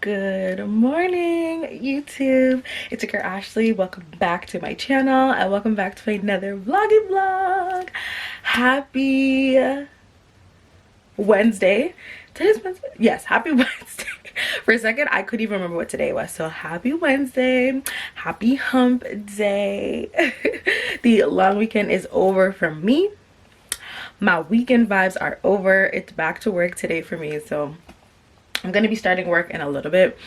Good morning, YouTube. It's your girl Ashley. Welcome back to my channel and welcome back to another vlog. Happy Wednesday. Today's Wednesday. Yes, happy Wednesday. For a second, I couldn't even remember what today was. So happy Wednesday. Happy hump day. The long weekend is over for me. My weekend vibes are over. It's back to work today for me. So I'm gonna be starting work in a little bit.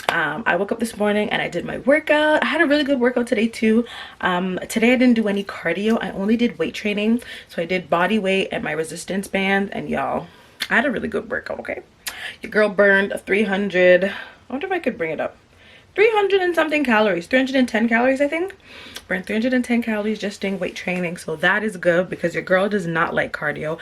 I woke up this morning and I did my workout. I had a really good workout today too. Today I didn't do any cardio. I only did weight training. So I did body weight and my resistance band, and y'all, I had a really good workout. Okay, your girl burned 300. I wonder if I could bring it up. 300 and something calories, 310 calories, I think. Burned 310 calories just doing weight training. So that is good because your girl does not like cardio.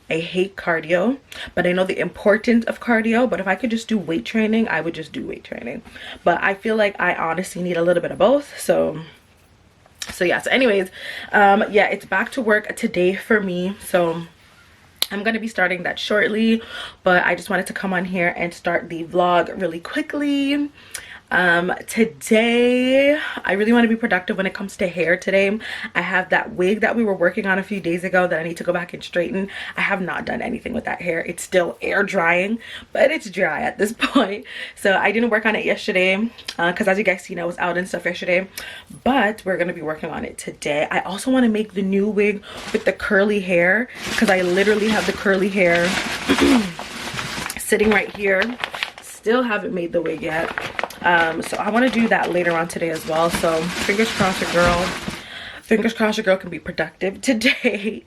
I hate cardio, but I know the importance of cardio. But if I could just do weight training, I would just do weight training. But I feel like I honestly need a little bit of both. So yeah. So anyways, yeah, it's back to work today for me. So I'm going to be starting that shortly, but I just wanted to come on here and start the vlog really quickly. Today I really want to be productive when it comes to hair. Today I have that wig that we were working on a few days ago that I need to go back and straighten. I have not done anything with that hair. It's still air drying, but it's dry at this point. So I didn't work on it yesterday because as you guys seen, I was out and stuff yesterday, but we're going to be working on it today. I also want to make the new wig with the curly hair because I literally have the curly hair sitting right here. Still haven't made the wig yet. So I want to do that later on today as well. So fingers crossed your girl can be productive today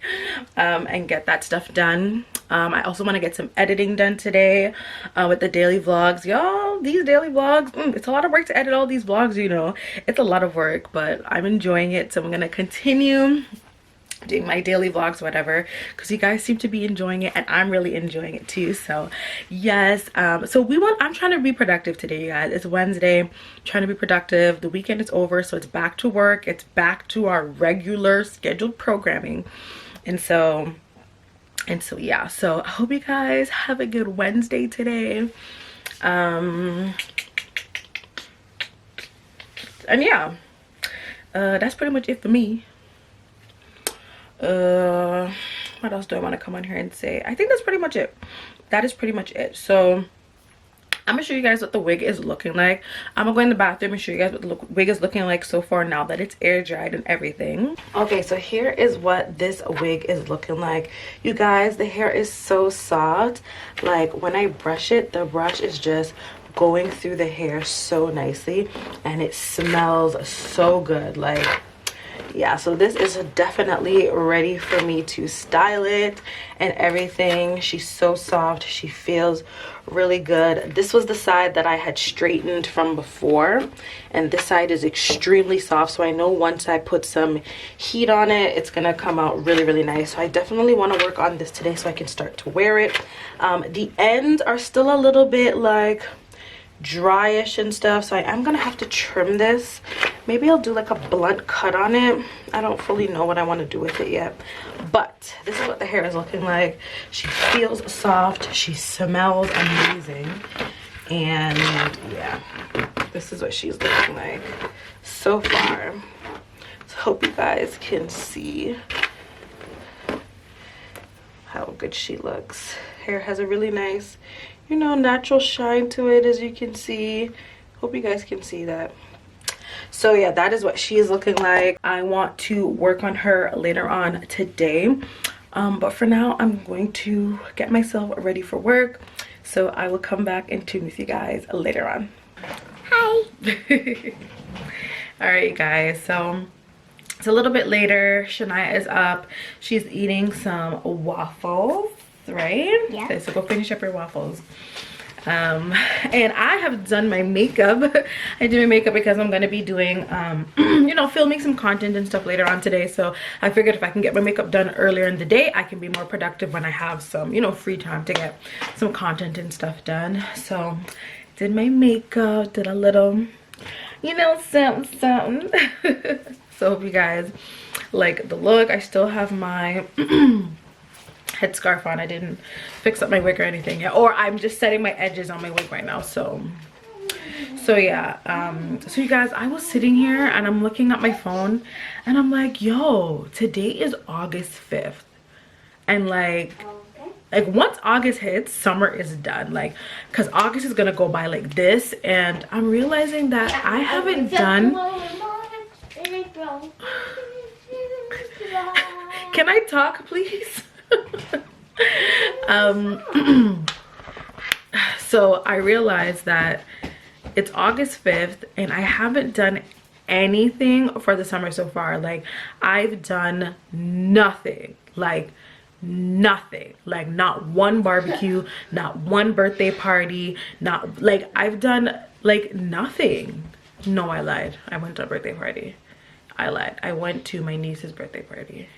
and get that stuff done. I also want to get some editing done today with the daily vlogs. Y'all, these daily vlogs, it's a lot of work to edit all these vlogs, you know. It's a lot of work, but I'm enjoying it. So I'm going to continue doing my daily vlogs, whatever, because you guys seem to be enjoying it and I'm really enjoying it too. So yes, so I'm trying to be productive today, you guys. It's Wednesday. I'm trying to be productive. The weekend is over, so it's back to work. It's back to our regular scheduled programming. And so yeah, so I hope you guys have a good Wednesday today. And yeah, that's pretty much it for me. What else do I want to come on here and say? I think that's pretty much it. That is pretty much it. So I'm gonna show you guys what the wig is looking like. I'm gonna go in the bathroom and show you guys what the wig is looking like so far now that it's air dried and everything. Okay, so here is what this wig is looking like. You guys, the hair is so soft. Like when I brush it, the brush is just going through the hair so nicely and it smells so good. Like, yeah, so this is definitely ready for me to style it and everything. She's so soft. She feels really good. This was the side that I had straightened from before, and this side is extremely soft. So I know once I put some heat on it, it's gonna come out really, really nice. So I definitely want to work on this today so I can start to wear it. The ends are still a little bit like dryish and stuff, so I am gonna have to trim this. Maybe I'll do like a blunt cut on it. I don't fully know what I want to do with it yet, but this is what the hair is looking like. She feels soft, she smells amazing, and yeah, this is what she's looking like so far. So hope you guys can see how good she looks. Hair has a really nice, you know, natural shine to it, as you can see. Hope you guys can see that. So yeah, that is what she is looking like. I want to work on her later on today, but for now I'm going to get myself ready for work. So I will come back and tune with you guys later on. Hi. All right, guys, so it's a little bit later. Shania is up. She's eating some waffles, right? Yeah. Okay, so go finish up your waffles. And I have done my makeup. I do my makeup because I'm going to be doing you know, filming some content and stuff later on today. So I figured if I can get my makeup done earlier in the day, I can be more productive when I have some, you know, free time to get some content and stuff done. So did my makeup, did a little, you know, something. So hope you guys like the look. I still have my headscarf on. I didn't fix up my wig or anything yet, or I'm just setting my edges on my wig right now. So yeah, so you guys, I was sitting here and I'm looking at my phone and I'm like, yo, today is August 5th, and like once August hits, summer is done. Like, because August is gonna go by like this, and I'm realizing that I haven't done can I talk, please? So I realized that it's August 5th and I haven't done anything for the summer so far. Like, I've done nothing. Like, nothing. Like, not one barbecue, not one birthday party, not like, I've done like nothing. No, I lied. I went to a birthday party. I lied. I went to my niece's birthday party.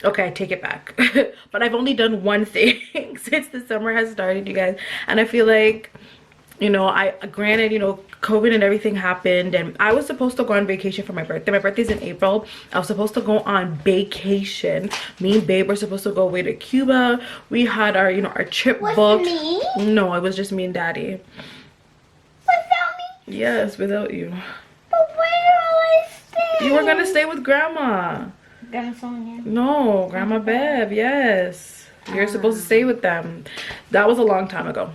Okay, I take it back. But I've only done one thing since the summer has started, you guys. And I feel like, you know, granted, you know, COVID and everything happened, and I was supposed to go on vacation for my birthday. My birthday's in April. I was supposed to go on vacation. Me and Babe were supposed to go away to Cuba. We had our, you know, our trip booked. Me? No, it was just me and Daddy. Without me? Yes, without you. But where will I stay? You were gonna stay with Grandma. Grandma Sonia? No, Grandma Bev, yes. You're supposed to stay with them. That was a long time ago.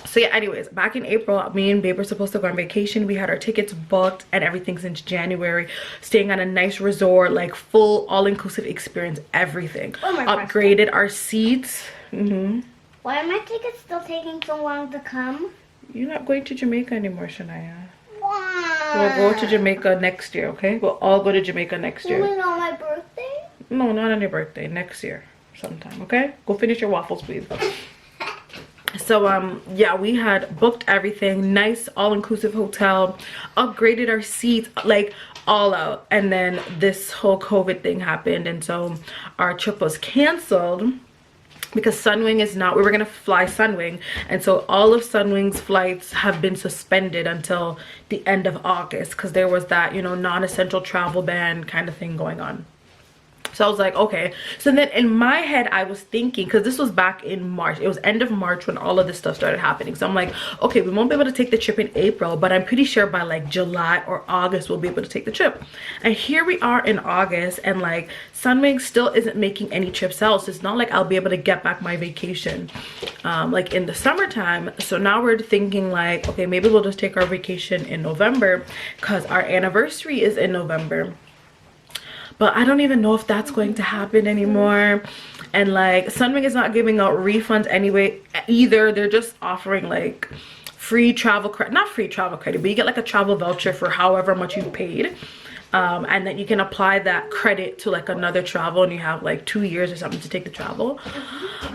So yeah, anyways, back in April, me and Babe were supposed to go on vacation. We had our tickets booked and everything since January, staying at a nice resort, like full all-inclusive experience, everything. Upgraded our seats. Why are my tickets still taking so long to come? You're not going to Jamaica anymore, Shania. Why? We'll go to Jamaica next year, okay? We'll all go to Jamaica next year. You mean on my birthday? No, not on your birthday. Next year sometime, okay? Go finish your waffles, please. So yeah, we had booked everything, nice all-inclusive hotel, upgraded our seats, like all out, and then this whole COVID thing happened, and so our trip was canceled because Sunwing is not, we were gonna fly Sunwing, and so all of Sunwing's flights have been suspended until the end of August because there was that, you know, non-essential travel ban kind of thing going on. So I was like, okay. So then in my head, I was thinking, because this was back in March. It was end of March when all of this stuff started happening. So I'm like, okay, we won't be able to take the trip in April, but I'm pretty sure by like July or August, we'll be able to take the trip. And here we are in August, and like Sunwing still isn't making any trips out. So it's not like I'll be able to get back my vacation like in the summertime. So now we're thinking like, okay, maybe we'll just take our vacation in November because our anniversary is in November. But I don't even know if that's going to happen anymore. And like Sunwing is not giving out refunds anyway either. They're just offering like free travel credit, not free travel credit, but you get like a travel voucher for however much you paid. And then you can apply that credit to like another travel, and you have like 2 years or something to take the travel.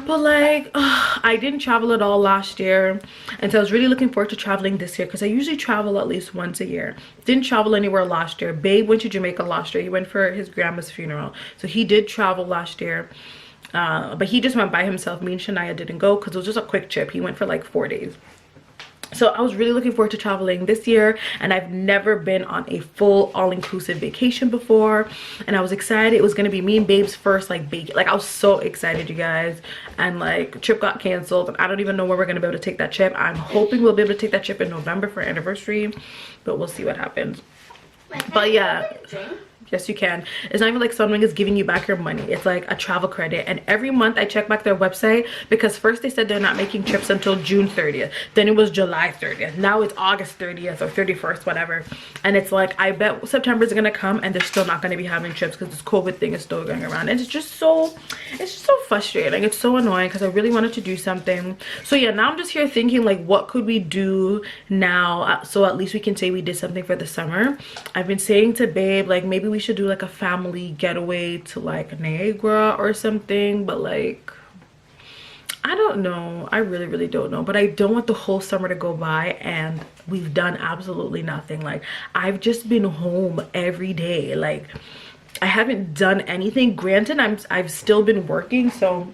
But like I didn't travel at all last year, and so I was really looking forward to traveling this year because I usually travel at least once a year. Didn't travel anywhere last year. Babe went to Jamaica last year. He went for his grandma's funeral, so he did travel last year, but he just went by himself. Me and Shania didn't go because it was just a quick trip. He went for like 4 days. So I was really looking forward to traveling this year, and I've never been on a full all-inclusive vacation before, and I was excited. It was gonna be me and Babe's first like vacation. Like I was so excited, you guys, and like trip got canceled, and I don't even know when we're gonna be able to take that trip. I'm hoping we'll be able to take that trip in November for our anniversary, but we'll see what happens. But yeah, yes you can. It's not even like Sunwing is giving you back your money. It's like a travel credit, and every month I check back their website because first they said they're not making trips until June 30th, then it was July 30th, now it's August 30th or 31st, whatever, and it's like I bet September is gonna come and they're still not gonna be having trips because this COVID thing is still going around, and it's just so frustrating. It's so annoying because I really wanted to do something. So yeah, now I'm just here thinking like, what could we do now so at least we can say we did something for the summer. I've been saying to Babe like maybe we should do like a family getaway to like Niagara or something, but like I don't know. I really don't know, but I don't want the whole summer to go by and we've done absolutely nothing. Like I've just been home every day. Like I haven't done anything. Granted, I've still been working, so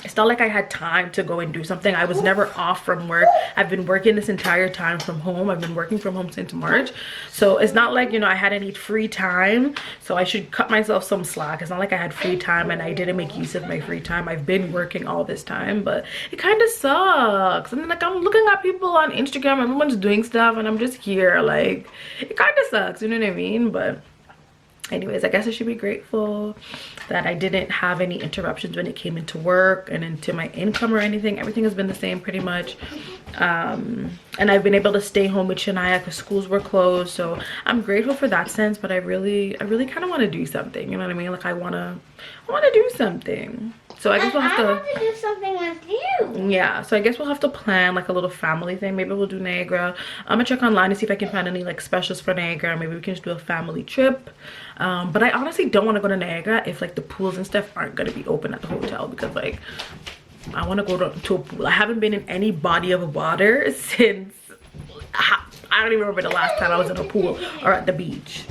it's not like I had time to go and do something. I was never off from work. I've been working this entire time from home. I've been working from home since March. So it's not like, you know, I had any free time. So I should cut myself some slack. It's not like I had free time and I didn't make use of my free time. I've been working all this time, but it kind of sucks. And then like I'm looking at people on Instagram, everyone's doing stuff and I'm just here. Like, it kind of sucks, you know what I mean? But anyways, I guess I should be grateful that I didn't have any interruptions when it came into work and into my income or anything. Everything has been the same pretty much. And I've been able to stay home with Shania because schools were closed. So I'm grateful for that sense, but I really kind of want to do something. You know what I mean? Like I want to do something. So I guess we'll have to. I want to do something with you. Yeah, so I guess we'll have to plan like a little family thing. Maybe we'll do Niagara. I'm gonna check online to see if I can find any like specials for Niagara. Maybe we can just do a family trip. But I honestly don't want to go to Niagara if like the pools and stuff aren't gonna be open at the hotel, because like I want to go to a pool. I haven't been in any body of water since I don't even remember the last time I was in a pool or at the beach.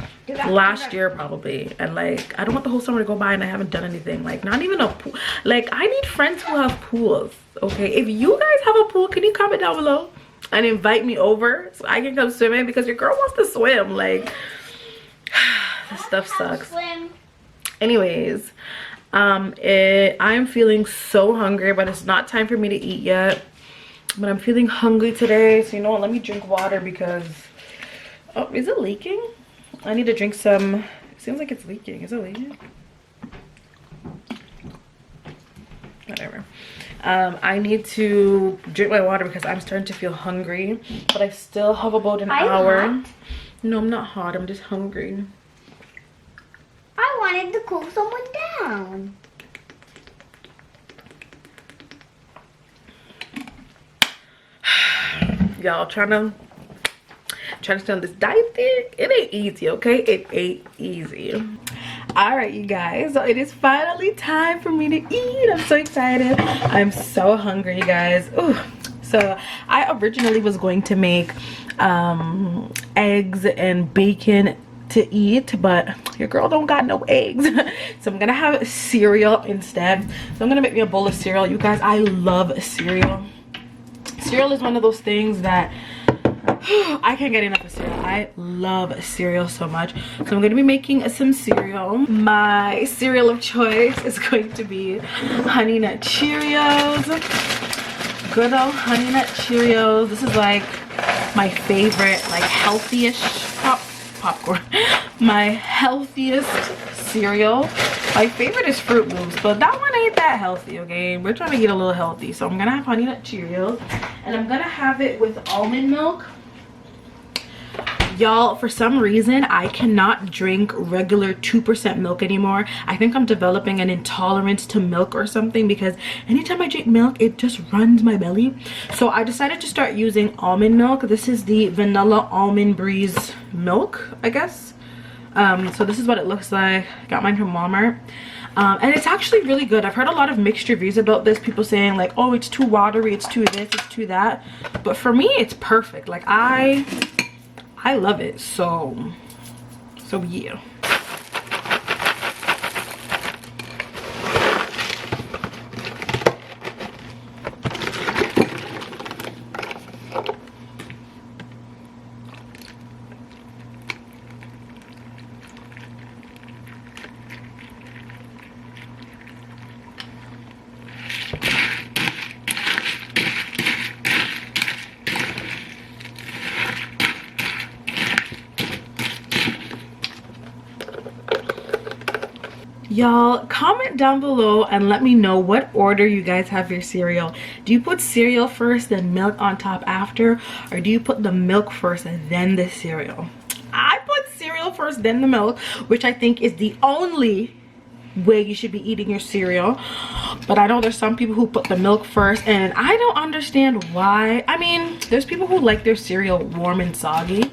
Last year probably. And like I don't want the whole summer to go by and I haven't done anything. Like not even a pool. Like I need friends who have pools. Okay, if you guys have a pool, can you comment down below and invite me over so I can come swimming, because your girl wants to swim. Like this stuff sucks. Anyways, I'm feeling so hungry, but it's not time for me to eat yet. But I'm feeling hungry today, so you know what, let me drink water because oh, is it leaking? I need to drink some. It seems like it's leaking. Is it leaking? Whatever. I need to drink my water because I'm starting to feel hungry, but I still have about an hour. Hot? No, I'm not hot. I'm just hungry. I wanted to cool someone down. Y'all trying to stay on this diet thing. It ain't easy, okay? It ain't easy. All right, you guys, so it is finally time for me to eat. I'm so excited. I'm so hungry, you guys. Ooh. So I originally was going to make eggs and bacon to eat, but your girl don't got no eggs. So I'm gonna have cereal instead. So I'm gonna make me a bowl of cereal. You guys, I love cereal. Cereal is one of those things that I can't get enough of cereal. I love cereal so much. So I'm going to be making some cereal. My cereal of choice is going to be Honey Nut Cheerios. Good old Honey Nut Cheerios. This is like my favorite, like healthy-ish popcorn. My healthiest cereal. My favorite is Fruit Loops, but that one ain't that healthy, okay? We're trying to get a little healthy. So I'm gonna have Honey Nut Cheerios, and I'm gonna have it with almond milk. Y'all, for some reason I cannot drink regular 2% milk anymore. I think I'm developing an intolerance to milk or something, because anytime I drink milk it just runs my belly. So I decided to start using almond milk. This is the vanilla almond breeze milk, I guess. So this is what it looks like. Got mine from Walmart. And it's actually really good. I've heard a lot of mixed reviews about this. People saying like, oh, it's too watery, it's too this, it's too that. But for me it's perfect. Like I love it. So yeah. Y'all, comment down below and let me know what order you guys have your cereal. Do you put cereal first then milk on top after, or do you put the milk first and then the cereal? I put cereal first then the milk, which I think is the only way you should be eating your cereal. But I know there's some people who put the milk first, and I don't understand why. I mean, there's people who like their cereal warm and soggy,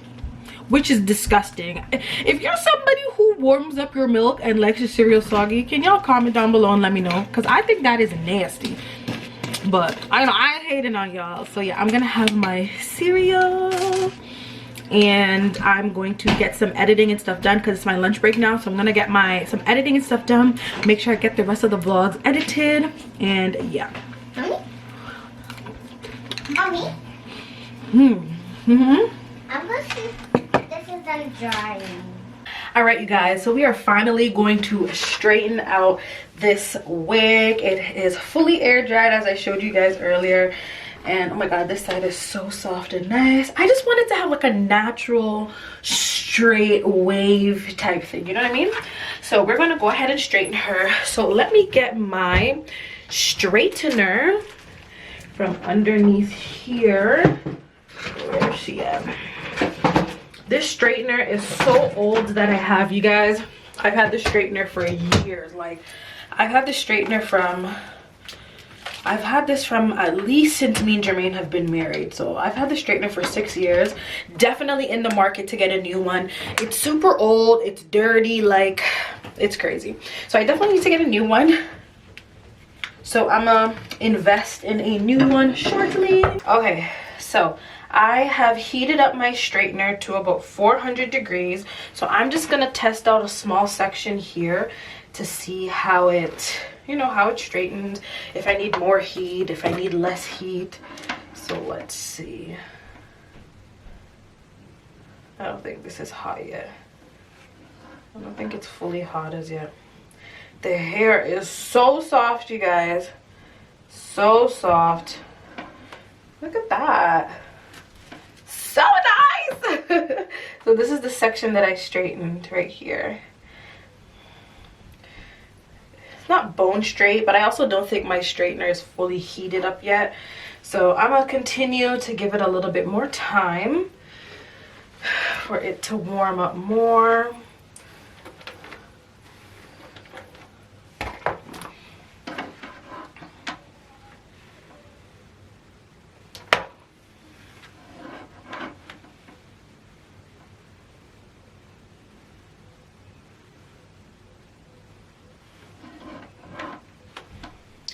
which is disgusting. If you're somebody who warms up your milk and likes your cereal soggy, can y'all comment down below and let me know? Because I think that is nasty. But I know I ain't hating on y'all. So yeah, I'm gonna have my cereal. and I'm going to get some editing and stuff done because it's my lunch break now. So I'm gonna get some editing and stuff done, make sure I get the rest of the vlogs edited, and yeah. Mommy? Mm-hmm. I'm gonna see if this is done drying. All right, you guys, so we are finally going to straighten out this wig. It is fully air dried, as I showed you guys earlier, and oh my god, this side is so soft and nice. I just wanted to have like a natural straight wave type thing, you know what I mean? So we're gonna go ahead and straighten her. So let me get my straightener from underneath here. Where is she at? This straightener is so old that I have, you guys. I've had this straightener for years. Like, I've had this straightener from at least since me and Jermaine have been married. So I've had the straightener for 6 years. Definitely in the market to get a new one. It's super old, it's dirty, like it's crazy. So I definitely need to get a new one. So I'm gonna invest in a new one shortly. Okay, so I have heated up my straightener to about 400 degrees. So I'm just gonna test out a small section here to see how it, you know, how it straightens, if I need more heat, if I need less heat. So let's see. I don't think this is hot yet. I don't think it's fully hot as yet. The hair is so soft, you guys. So soft. Look at that. So nice. So this is the section that I straightened right here. It's not bone straight, but I also don't think my straightener is fully heated up yet. So I'm gonna continue to give it a little bit more time for it to warm up more.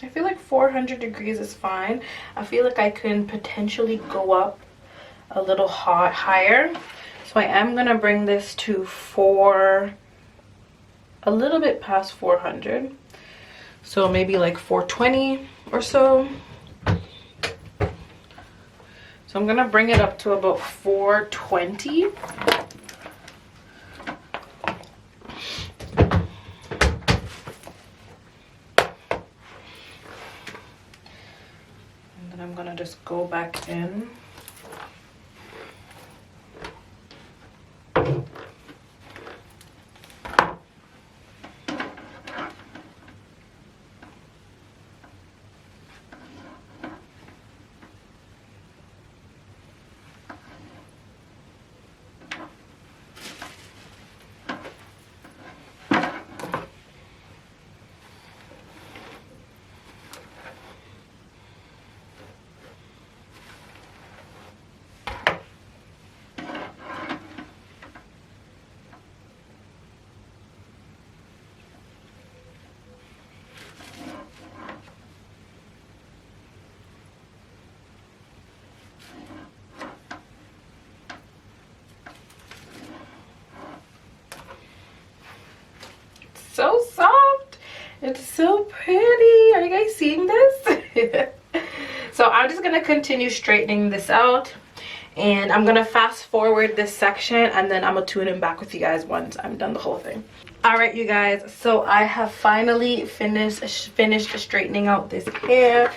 I feel like 400 degrees is fine. I feel like I can potentially go up a little higher. So I am gonna bring this to a little bit past 400. So maybe like 420 or so. So I'm gonna bring it up to about 420. I'm gonna just go back in. So soft, it's so pretty. Are you guys seeing this? So I'm just gonna continue straightening this out, and I'm gonna fast forward this section, and then I'm gonna tune in back with you guys once I'm done the whole thing. All right, you guys, so I have finally finished straightening out this hair.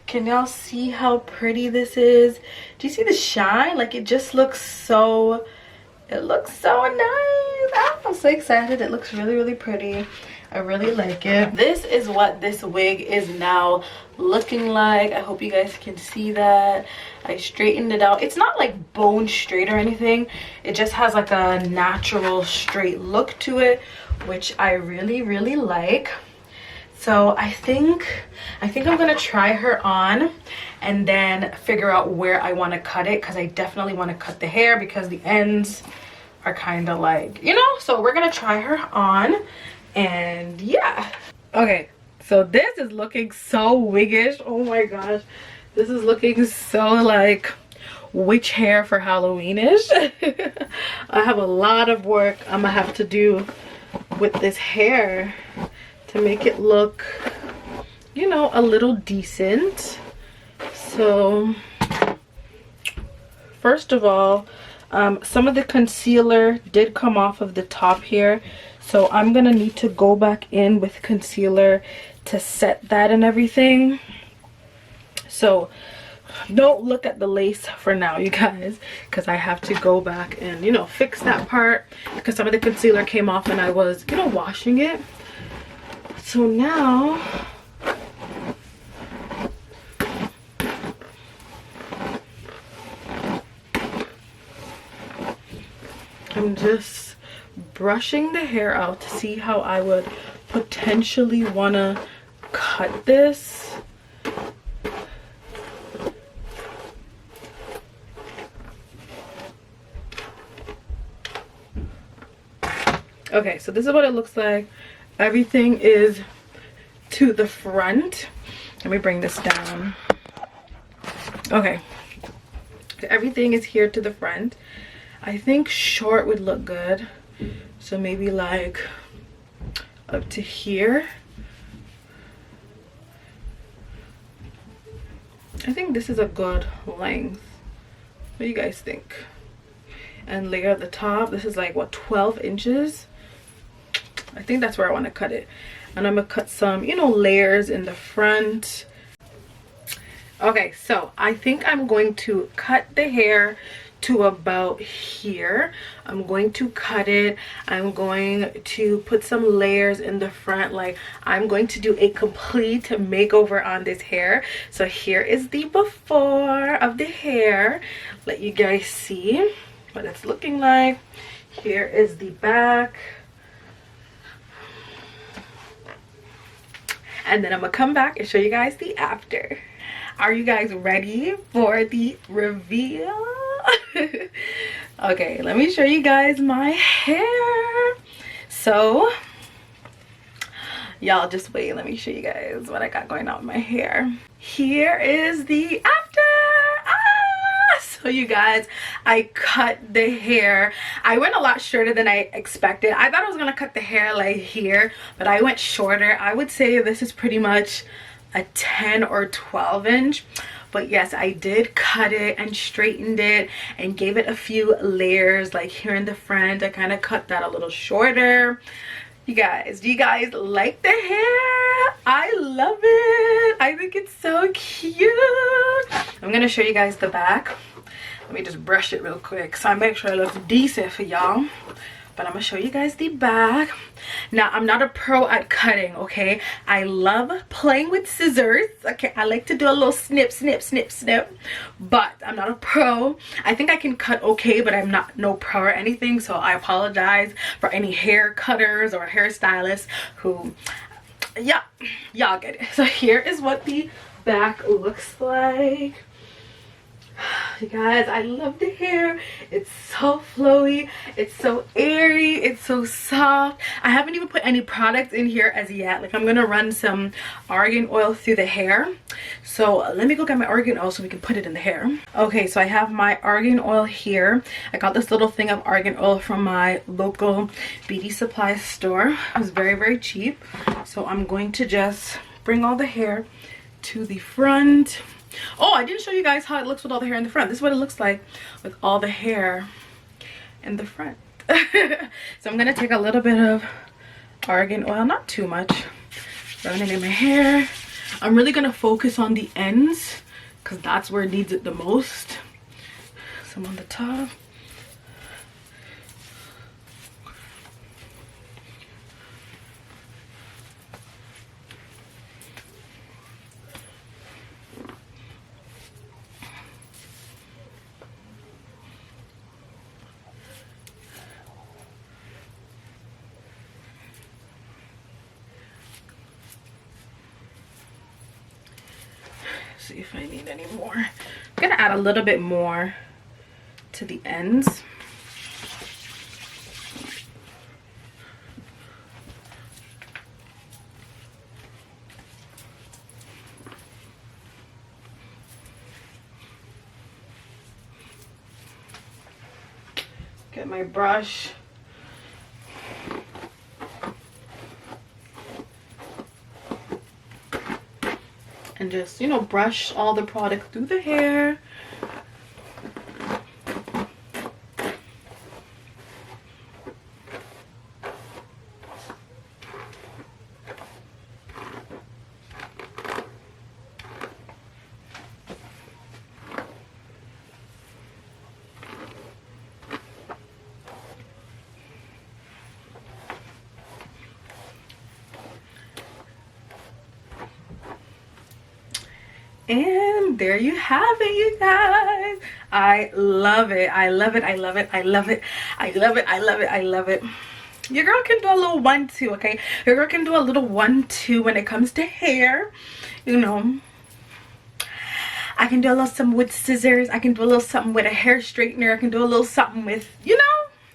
Can y'all see how pretty this is? Do you see the shine? Like, it just looks so, it looks so nice. I'm so excited. It looks really, really pretty. I really like it. This is what this wig is now looking like. I hope you guys can see that. I straightened it out. It's not like bone straight or anything. It just has like a natural straight look to it, which I really, really like. So I think I'm gonna try her on and then figure out where I want to cut it, because I definitely want to cut the hair because the ends are kind of like, you know. So we're gonna try her on, and yeah. Okay, so this is looking so wiggish. Oh my gosh, this is looking so like which hair for Halloween-ish. I have a lot of work I'm gonna have to do with this hair to make it look, you know, a little decent. So first of all, some of the concealer did come off of the top here, so I'm gonna need to go back in with concealer to set that and everything. So don't look at the lace for now, you guys, because I have to go back and, you know, fix that part because some of the concealer came off when I was, you know, washing it. So now I'm just brushing the hair out to see how I would potentially want to cut this. Okay, so this is what it looks like. Everything is to the front. Let me bring this down. Okay, everything is here to the front. I think short would look good, so maybe like up to here. I think this is a good length. What do you guys think? And layer at the top. This is like what, 12 inches? I think that's where I want to cut it. And I'm gonna cut some, you know, layers in the front. Okay, so I think I'm going to cut the hair to about here. I'm going to cut it. I'm going to put some layers in the front. Like, I'm going to do a complete makeover on this hair. So here is the before of the hair. Let you guys see what it's looking like. Here is the back. And then I'm gonna come back and show you guys the after. Are you guys ready for the reveal? Okay, let me show you guys my hair. So y'all just wait, let me show you guys what I got going on with my hair. Here is the after. So you guys, I cut the hair. I went a lot shorter than I expected. I thought I was gonna cut the hair like here, but I went shorter. I would say this is pretty much a 10 or 12 inch. But yes, I did cut it and straightened it and gave it a few layers, like here in the front. I kind of cut that a little shorter. You guys, do you guys like the hair? I love it. I think it's so cute. I'm gonna show you guys the back. Let me just brush it real quick so I make sure it looks decent for y'all. But I'm gonna show you guys the back. Now, I'm not a pro at cutting, okay? I love playing with scissors, okay? I like to do a little snip, snip, snip, snip. But I'm not a pro. I think I can cut okay, but I'm not no pro or anything. So I apologize for any hair cutters or hairstylists who, yeah, y'all get it. So here is what the back looks like. You guys, I love the hair. It's so flowy, it's so airy, it's so soft. I haven't even put any products in here as yet. Like, I'm gonna run some argan oil through the hair. So let me go get my argan oil so we can put it in the hair. Okay, so I have my argan oil here. I got this little thing of argan oil from my local beauty supply store. It was very, very cheap. So I'm going to just bring all the hair to the front. Oh, I didn't show you guys how it looks with all the hair in the front. This is what it looks like with all the hair in the front. So I'm gonna take a little bit of argan oil, not too much, run it in my hair. I'm really gonna focus on the ends because that's where it needs it the most. Some on the top. See if I need any more. I'm gonna add a little bit more to the ends. Get my brush. And just, you know, brush all the product through the hair. And there you have it, you guys. I love it. I love it. I love it. I love it. I love it. I love it. I love it. Your girl can do a little 1-2, okay? Your girl can do a little 1-2 when it comes to hair. You know, I can do a little something with scissors. I can do a little something with a hair straightener. I can do a little something with, you know.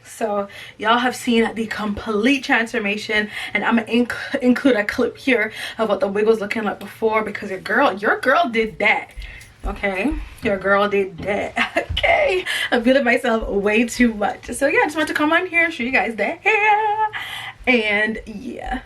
So y'all have seen the complete transformation, and I'm gonna include a clip here of what the wig was looking like before, because your girl did that. Okay, your girl did that. Okay, I'm feeling myself way too much. So yeah, I just want to come on here and show you guys the hair, and yeah.